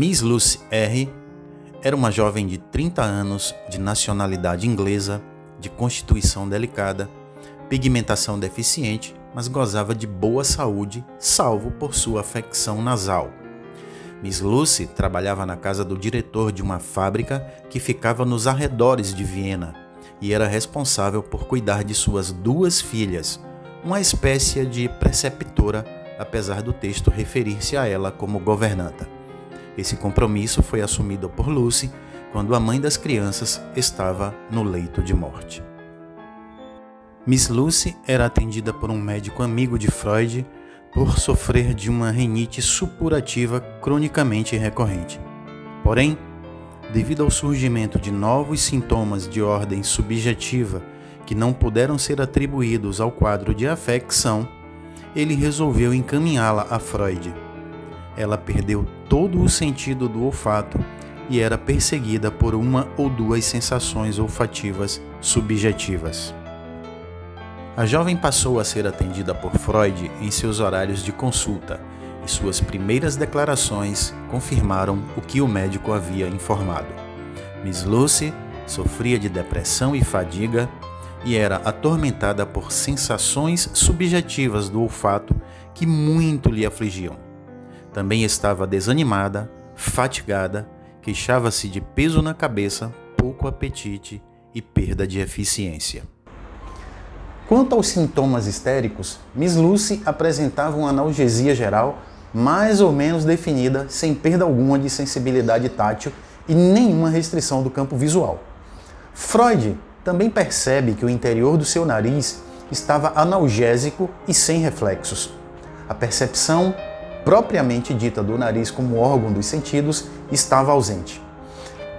Miss Lucy R. era uma jovem de 30 anos, de nacionalidade inglesa, de constituição delicada, pigmentação deficiente, mas gozava de boa saúde, salvo por sua afecção nasal. Miss Lucy trabalhava na casa do diretor de uma fábrica que ficava nos arredores de Viena e era responsável por cuidar de suas 2 filhas, uma espécie de preceptora, apesar do texto referir-se a ela como governanta. Esse compromisso foi assumido por Lucy quando a mãe das crianças estava no leito de morte. Miss Lucy era atendida por um médico amigo de Freud por sofrer de uma rinite supurativa cronicamente recorrente. Porém, devido ao surgimento de novos sintomas de ordem subjetiva que não puderam ser atribuídos ao quadro de afecção, ele resolveu encaminhá-la a Freud. Ela perdeu todo o sentido do olfato e era perseguida por 1 ou 2 sensações olfativas subjetivas. A jovem passou a ser atendida por Freud em seus horários de consulta e suas primeiras declarações confirmaram o que o médico havia informado. Miss Lucy sofria de depressão e fadiga e era atormentada por sensações subjetivas do olfato que muito lhe afligiam. Também estava desanimada, fatigada, queixava-se de peso na cabeça, pouco apetite e perda de eficiência. Quanto aos sintomas histéricos, Miss Lucy apresentava uma analgesia geral mais ou menos definida, sem perda alguma de sensibilidade tátil e nenhuma restrição do campo visual. Freud também percebe que o interior do seu nariz estava analgésico e sem reflexos. A percepção propriamente dita do nariz como órgão dos sentidos estava ausente.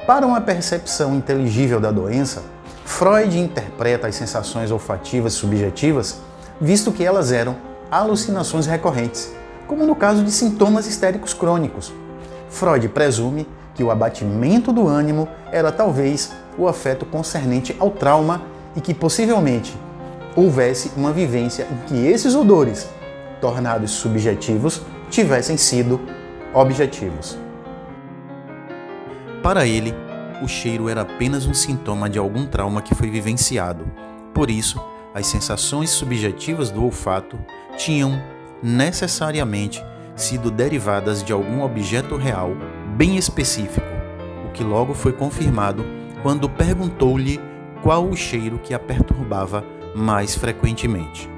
Para uma percepção inteligível da doença, Freud interpreta as sensações olfativas subjetivas, visto que elas eram alucinações recorrentes, como no caso de sintomas histéricos crônicos. Freud presume que o abatimento do ânimo era talvez o afeto concernente ao trauma e que possivelmente houvesse uma vivência em que esses odores, tornados subjetivos, tivessem sido objetivos. Para ele, o cheiro era apenas um sintoma de algum trauma que foi vivenciado. Por isso, as sensações subjetivas do olfato tinham necessariamente sido derivadas de algum objeto real bem específico, o que logo foi confirmado quando perguntou-lhe qual o cheiro que a perturbava mais frequentemente.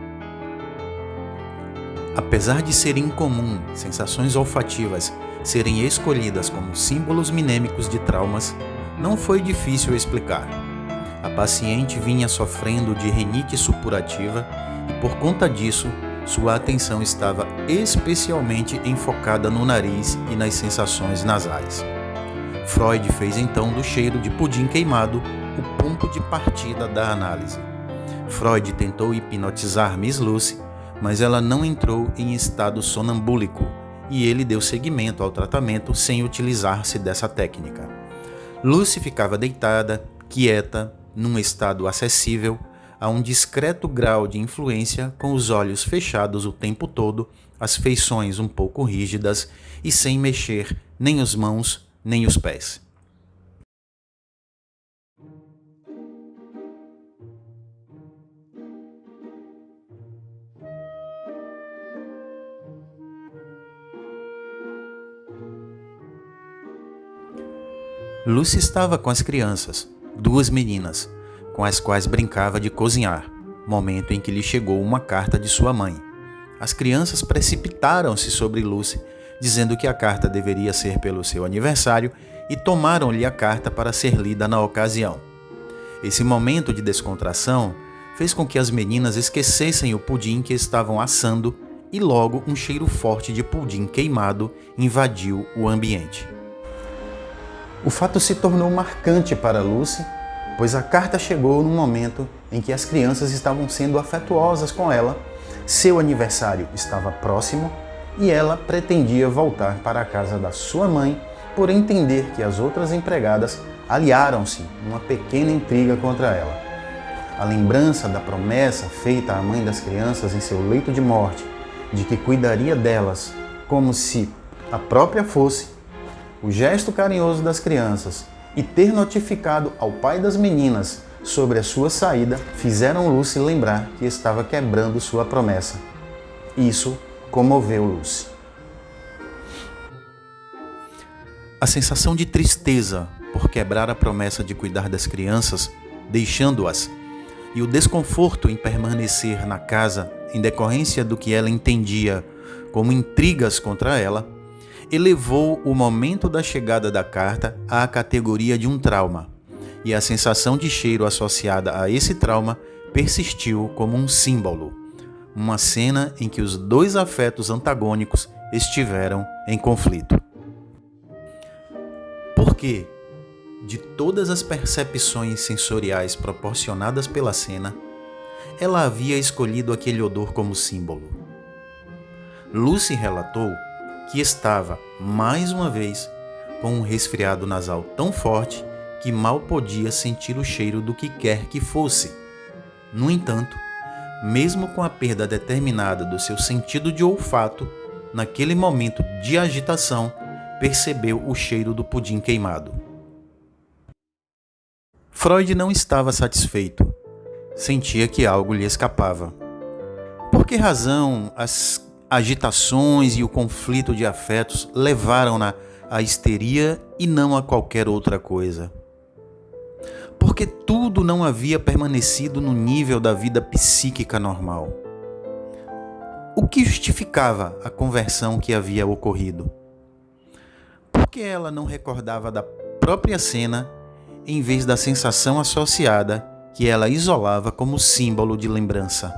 Apesar de ser incomum sensações olfativas serem escolhidas como símbolos minêmicos de traumas, não foi difícil explicar. A paciente vinha sofrendo de rinite supurativa e, por conta disso, sua atenção estava especialmente enfocada no nariz e nas sensações nasais. Freud fez então do cheiro de pudim queimado o ponto de partida da análise. Freud tentou hipnotizar Miss Lucy, mas ela não entrou em estado sonambúlico e ele deu seguimento ao tratamento sem utilizar-se dessa técnica. Lucy ficava deitada, quieta, num estado acessível, a um discreto grau de influência, com os olhos fechados o tempo todo, as feições um pouco rígidas e sem mexer nem as mãos nem os pés. Lucy estava com as crianças, 2 meninas, com as quais brincava de cozinhar, momento em que lhe chegou uma carta de sua mãe. As crianças precipitaram-se sobre Lucy, dizendo que a carta deveria ser pelo seu aniversário e tomaram-lhe a carta para ser lida na ocasião. Esse momento de descontração fez com que as meninas esquecessem o pudim que estavam assando e logo um cheiro forte de pudim queimado invadiu o ambiente. O fato se tornou marcante para Lucy, pois a carta chegou no momento em que as crianças estavam sendo afetuosas com ela, seu aniversário estava próximo e ela pretendia voltar para a casa da sua mãe por entender que as outras empregadas aliaram-se numa pequena intriga contra ela. A lembrança da promessa feita à mãe das crianças em seu leito de morte, de que cuidaria delas como se a própria fosse, o gesto carinhoso das crianças e ter notificado ao pai das meninas sobre a sua saída fizeram Lucy lembrar que estava quebrando sua promessa. Isso comoveu Lucy. A sensação de tristeza por quebrar a promessa de cuidar das crianças, deixando-as, e o desconforto em permanecer na casa em decorrência do que ela entendia como intrigas contra ela, elevou o momento da chegada da carta à categoria de um trauma, e a sensação de cheiro associada a esse trauma persistiu como um símbolo, uma cena em que os dois afetos antagônicos estiveram em conflito. Porque, de todas as percepções sensoriais proporcionadas pela cena, ela havia escolhido aquele odor como símbolo. Lucy relatou que estava, mais uma vez, com um resfriado nasal tão forte que mal podia sentir o cheiro do que quer que fosse. No entanto, mesmo com a perda determinada do seu sentido de olfato, naquele momento de agitação, percebeu o cheiro do pudim queimado. Freud não estava satisfeito. Sentia que algo lhe escapava. Por que razão as agitações e o conflito de afetos levaram-na à histeria e não a qualquer outra coisa? Porque tudo não havia permanecido no nível da vida psíquica normal. O que justificava a conversão que havia ocorrido? Por que ela não recordava da própria cena em vez da sensação associada que ela isolava como símbolo de lembrança?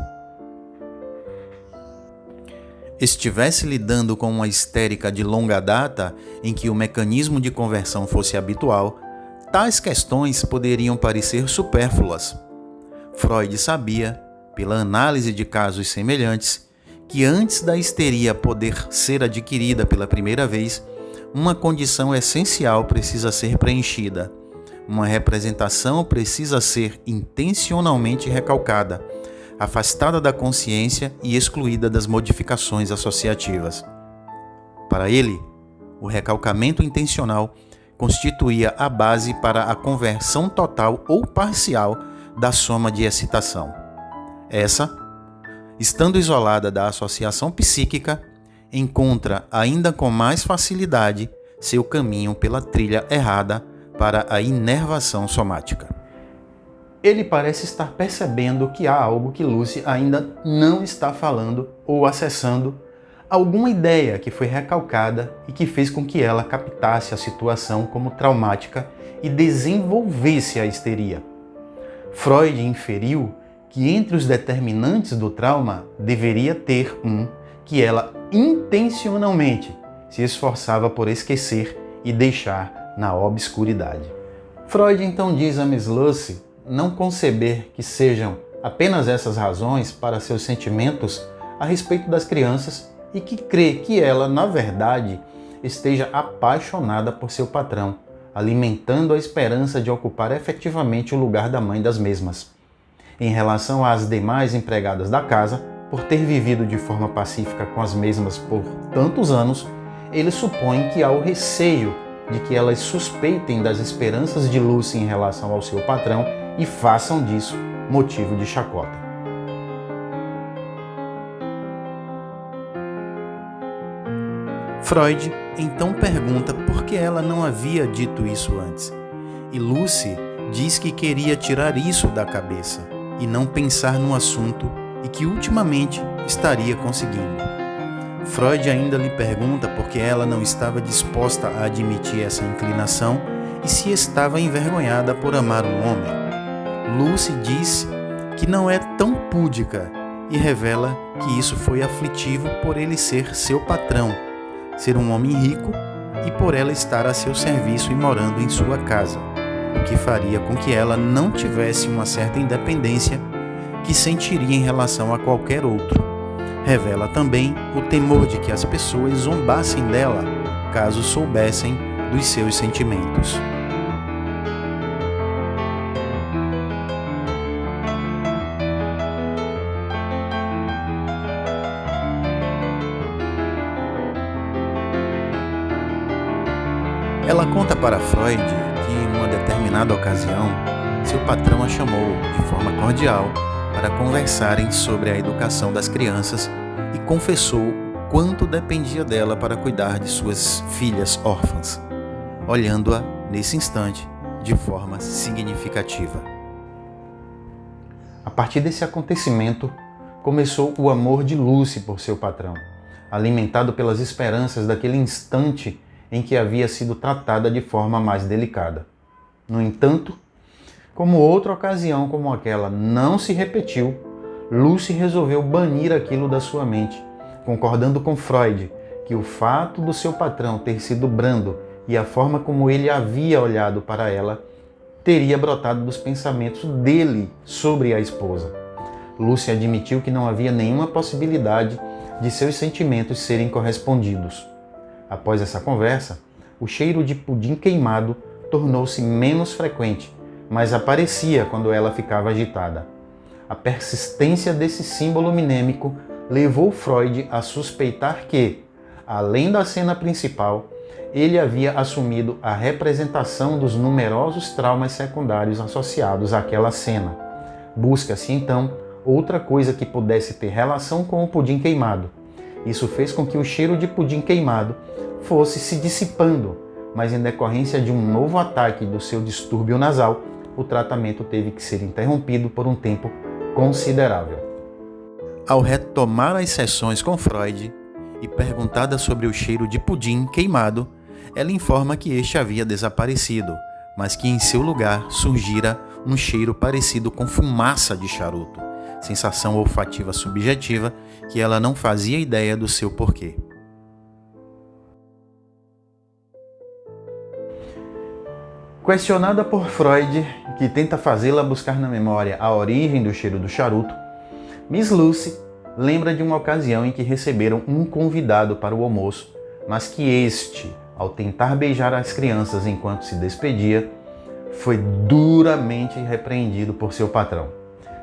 Estivesse lidando com uma histérica de longa data em que o mecanismo de conversão fosse habitual, tais questões poderiam parecer supérfluas. Freud sabia, pela análise de casos semelhantes, que antes da histeria poder ser adquirida pela primeira vez, uma condição essencial precisa ser preenchida. Uma representação precisa ser intencionalmente recalcada, afastada da consciência e excluída das modificações associativas. Para ele, o recalcamento intencional constituía a base para a conversão total ou parcial da soma de excitação. Essa, estando isolada da associação psíquica, encontra ainda com mais facilidade seu caminho pela trilha errada para a inervação somática. Ele parece estar percebendo que há algo que Lucy ainda não está falando ou acessando, alguma ideia que foi recalcada e que fez com que ela captasse a situação como traumática e desenvolvesse a histeria. Freud inferiu que entre os determinantes do trauma deveria ter um que ela intencionalmente se esforçava por esquecer e deixar na obscuridade. Freud então diz a Miss Lucy não conceber que sejam apenas essas razões para seus sentimentos a respeito das crianças e que crê que ela, na verdade, esteja apaixonada por seu patrão, alimentando a esperança de ocupar efetivamente o lugar da mãe das mesmas. Em relação às demais empregadas da casa, por ter vivido de forma pacífica com as mesmas por tantos anos, ele supõe que há o receio de que elas suspeitem das esperanças de Lucy em relação ao seu patrão e façam disso motivo de chacota. Freud então pergunta por que ela não havia dito isso antes, e Lucy diz que queria tirar isso da cabeça e não pensar no assunto e que ultimamente estaria conseguindo. Freud ainda lhe pergunta por que ela não estava disposta a admitir essa inclinação e se estava envergonhada por amar um homem. Lucy diz que não é tão púdica e revela que isso foi aflitivo por ele ser seu patrão, ser um homem rico e por ela estar a seu serviço e morando em sua casa, o que faria com que ela não tivesse uma certa independência que sentiria em relação a qualquer outro. Revela também o temor de que as pessoas zombassem dela caso soubessem dos seus sentimentos. Ela conta para Freud que, em uma determinada ocasião, seu patrão a chamou de forma cordial para conversarem sobre a educação das crianças e confessou o quanto dependia dela para cuidar de suas filhas órfãs, olhando-a, nesse instante, de forma significativa. A partir desse acontecimento, começou o amor de Lucy por seu patrão, alimentado pelas esperanças daquele instante em que havia sido tratada de forma mais delicada. No entanto, como outra ocasião como aquela não se repetiu, Lucy resolveu banir aquilo da sua mente, concordando com Freud que o fato do seu patrão ter sido brando e a forma como ele havia olhado para ela teria brotado dos pensamentos dele sobre a esposa. Lucy admitiu que não havia nenhuma possibilidade de seus sentimentos serem correspondidos. Após essa conversa, o cheiro de pudim queimado tornou-se menos frequente, mas aparecia quando ela ficava agitada. A persistência desse símbolo minêmico levou Freud a suspeitar que, além da cena principal, ele havia assumido a representação dos numerosos traumas secundários associados àquela cena. Busca-se, então, outra coisa que pudesse ter relação com o pudim queimado. Isso fez com que o cheiro de pudim queimado fosse se dissipando, mas em decorrência de um novo ataque do seu distúrbio nasal, o tratamento teve que ser interrompido por um tempo considerável. Ao retomar as sessões com Freud e perguntada sobre o cheiro de pudim queimado, ela informa que este havia desaparecido, mas que em seu lugar surgira um cheiro parecido com fumaça de charuto, sensação olfativa subjetiva que ela não fazia ideia do seu porquê. Questionada por Freud, que tenta fazê-la buscar na memória a origem do cheiro do charuto, Miss Lucy lembra de uma ocasião em que receberam um convidado para o almoço, mas que este, ao tentar beijar as crianças enquanto se despedia, foi duramente repreendido por seu patrão.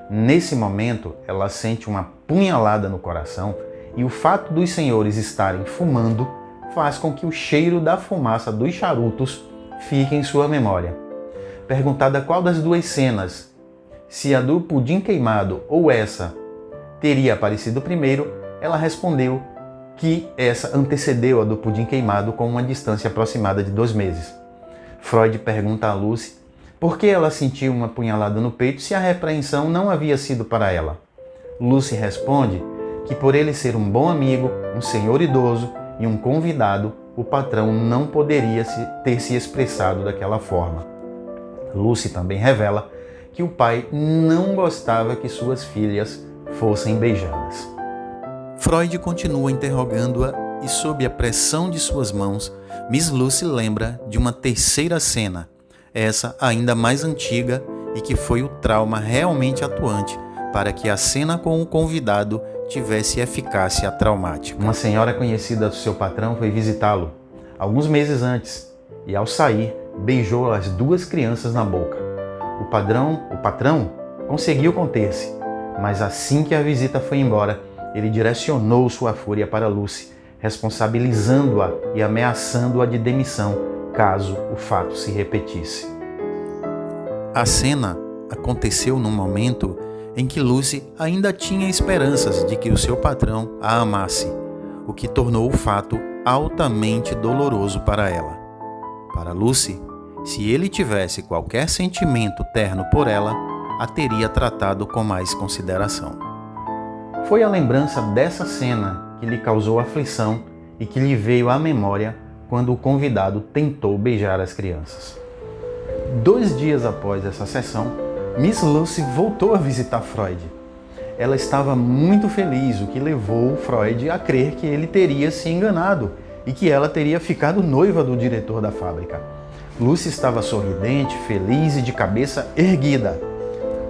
Nesse momento, ela sente uma punhalada no coração e o fato dos senhores estarem fumando faz com que o cheiro da fumaça dos charutos fique em sua memória. Perguntada qual das duas cenas, se a do pudim queimado ou essa, teria aparecido primeiro, ela respondeu que essa antecedeu a do pudim queimado com uma distância aproximada de 2 meses. Freud pergunta a Lucy por que ela sentiu uma punhalada no peito se a repreensão não havia sido para ela. Lucy responde que por ele ser um bom amigo, um senhor idoso e um convidado, o patrão não poderia ter se expressado daquela forma. Lucy também revela que o pai não gostava que suas filhas fossem beijadas. Freud continua interrogando-a e, sob a pressão de suas mãos, Miss Lucy lembra de uma terceira cena, essa ainda mais antiga e que foi o trauma realmente atuante para que a cena com o convidado tivesse eficácia traumática. Uma senhora conhecida do seu patrão foi visitá-lo alguns meses antes e, ao sair, beijou as 2 crianças na boca. O patrão conseguiu conter-se, mas assim que a visita foi embora, ele direcionou sua fúria para Lucy, responsabilizando-a e ameaçando-a de demissão caso o fato se repetisse. A cena aconteceu num momento em que Lucy ainda tinha esperanças de que o seu patrão a amasse, o que tornou o fato altamente doloroso para ela. Para Lucy, se ele tivesse qualquer sentimento terno por ela, a teria tratado com mais consideração. Foi a lembrança dessa cena que lhe causou aflição e que lhe veio à memória quando o convidado tentou beijar as crianças. 2 dias após essa sessão, Miss Lucy voltou a visitar Freud. Ela estava muito feliz, o que levou Freud a crer que ele teria se enganado e que ela teria ficado noiva do diretor da fábrica. Lucy estava sorridente, feliz e de cabeça erguida.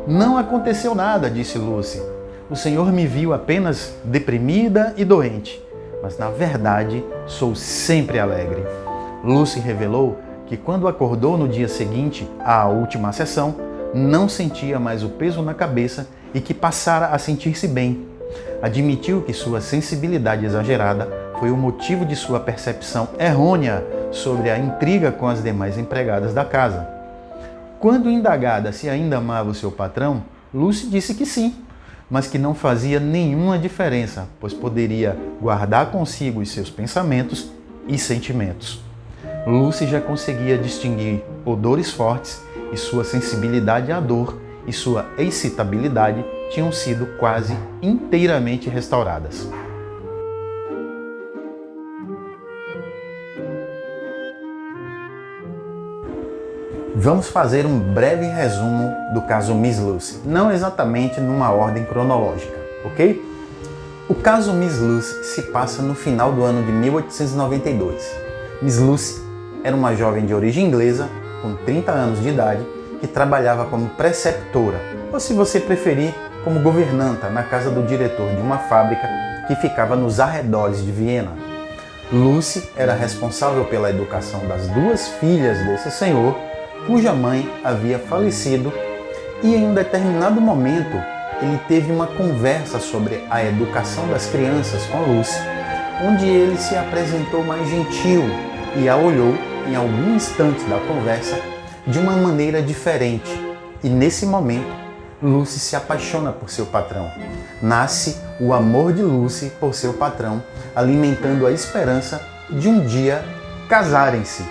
Não aconteceu nada, disse Lucy. O senhor me viu apenas deprimida e doente, mas na verdade sou sempre alegre. Lucy revelou que quando acordou no dia seguinte à última sessão, não sentia mais o peso na cabeça e que passara a sentir-se bem. Admitiu que sua sensibilidade exagerada foi o motivo de sua percepção errônea sobre a intriga com as demais empregadas da casa. Quando indagada se ainda amava o seu patrão, Lucy disse que sim, mas que não fazia nenhuma diferença, pois poderia guardar consigo os seus pensamentos e sentimentos. Lucy já conseguia distinguir odores fortes e sua sensibilidade à dor e sua excitabilidade tinham sido quase inteiramente restauradas. Vamos fazer um breve resumo do caso Miss Lucy, não exatamente numa ordem cronológica, ok? O caso Miss Lucy se passa no final do ano de 1892. Miss Lucy era uma jovem de origem inglesa, com 30 anos de idade, que trabalhava como preceptora, ou se você preferir, como governanta na casa do diretor de uma fábrica que ficava nos arredores de Viena. Lucy era responsável pela educação das duas filhas desse senhor, cuja mãe havia falecido, e em um determinado momento ele teve uma conversa sobre a educação das crianças com Lucy, onde ele se apresentou mais gentil e a olhou em algum instante da conversa de uma maneira diferente. E nesse momento, Lucy se apaixona por seu patrão. Nasce o amor de Lucy por seu patrão, alimentando a esperança de um dia casarem-se.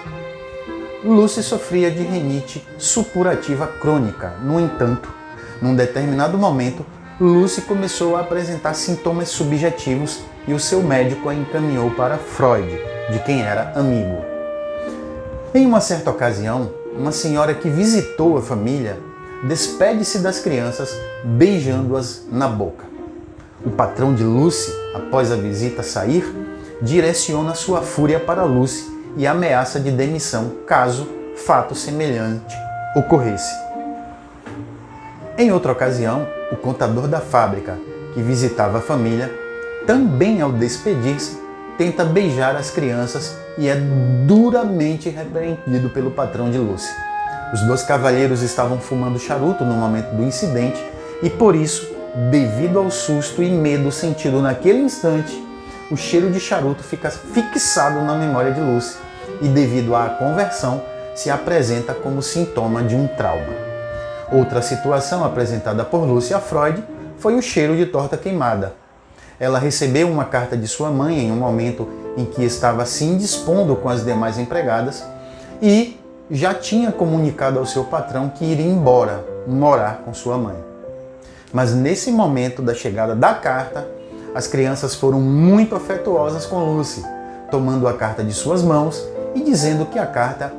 Lucy sofria de rinite supurativa crônica. No entanto, num determinado momento, Lucy começou a apresentar sintomas subjetivos e o seu médico a encaminhou para Freud, de quem era amigo. Em uma certa ocasião, uma senhora que visitou a família despede-se das crianças beijando-as na boca. O patrão de Lucy, após a visita sair, direciona sua fúria para Lucy e ameaça de demissão caso fato semelhante ocorresse. Em outra ocasião, o contador da fábrica, que visitava a família, também ao despedir-se, tenta beijar as crianças e é duramente repreendido pelo patrão de Lucy. Os dois cavalheiros estavam fumando charuto no momento do incidente e, por isso, devido ao susto e medo sentido naquele instante, o cheiro de charuto fica fixado na memória de Lucy e, devido à conversão, se apresenta como sintoma de um trauma. Outra situação apresentada por Lucy a Freud foi o cheiro de torta queimada. Ela recebeu uma carta de sua mãe em um momento em que estava se indispondo com as demais empregadas e já tinha comunicado ao seu patrão que iria embora, morar com sua mãe. Mas nesse momento da chegada da carta, as crianças foram muito afetuosas com Lucy, tomando a carta de suas mãos e dizendo que a carta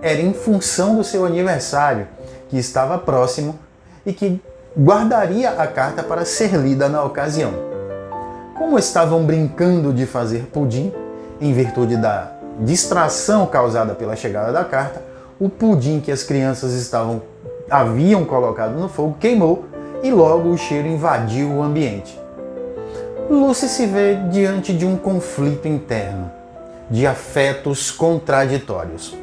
era em função do seu aniversário, que estava próximo e que guardaria a carta para ser lida na ocasião. Como estavam brincando de fazer pudim, em virtude da distração causada pela chegada da carta, o pudim que as crianças haviam colocado no fogo queimou e logo o cheiro invadiu o ambiente. Lucy se vê diante de um conflito interno, de afetos contraditórios.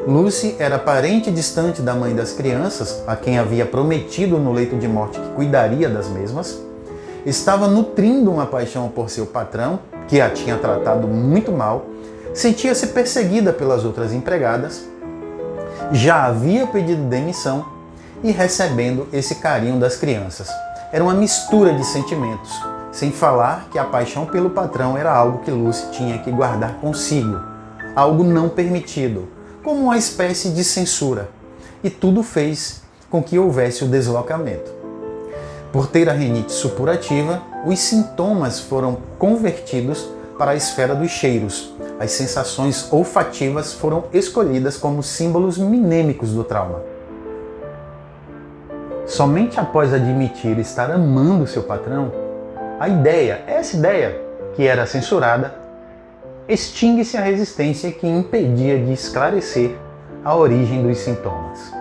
Lucy era parente distante da mãe das crianças, a quem havia prometido no leito de morte que cuidaria das mesmas. Estava nutrindo uma paixão por seu patrão, que a tinha tratado muito mal. Sentia-se perseguida pelas outras empregadas. Já havia pedido demissão e recebendo esse carinho das crianças. Era uma mistura de sentimentos, sem falar que a paixão pelo patrão era algo que Lucy tinha que guardar consigo, algo não permitido, como uma espécie de censura. E tudo fez com que houvesse o deslocamento. Por ter a rinite supurativa, os sintomas foram convertidos para a esfera dos cheiros. As sensações olfativas foram escolhidas como símbolos minêmicos do trauma. Somente após admitir estar amando seu patrão, essa ideia, que era censurada, extingue-se a resistência que impedia de esclarecer a origem dos sintomas.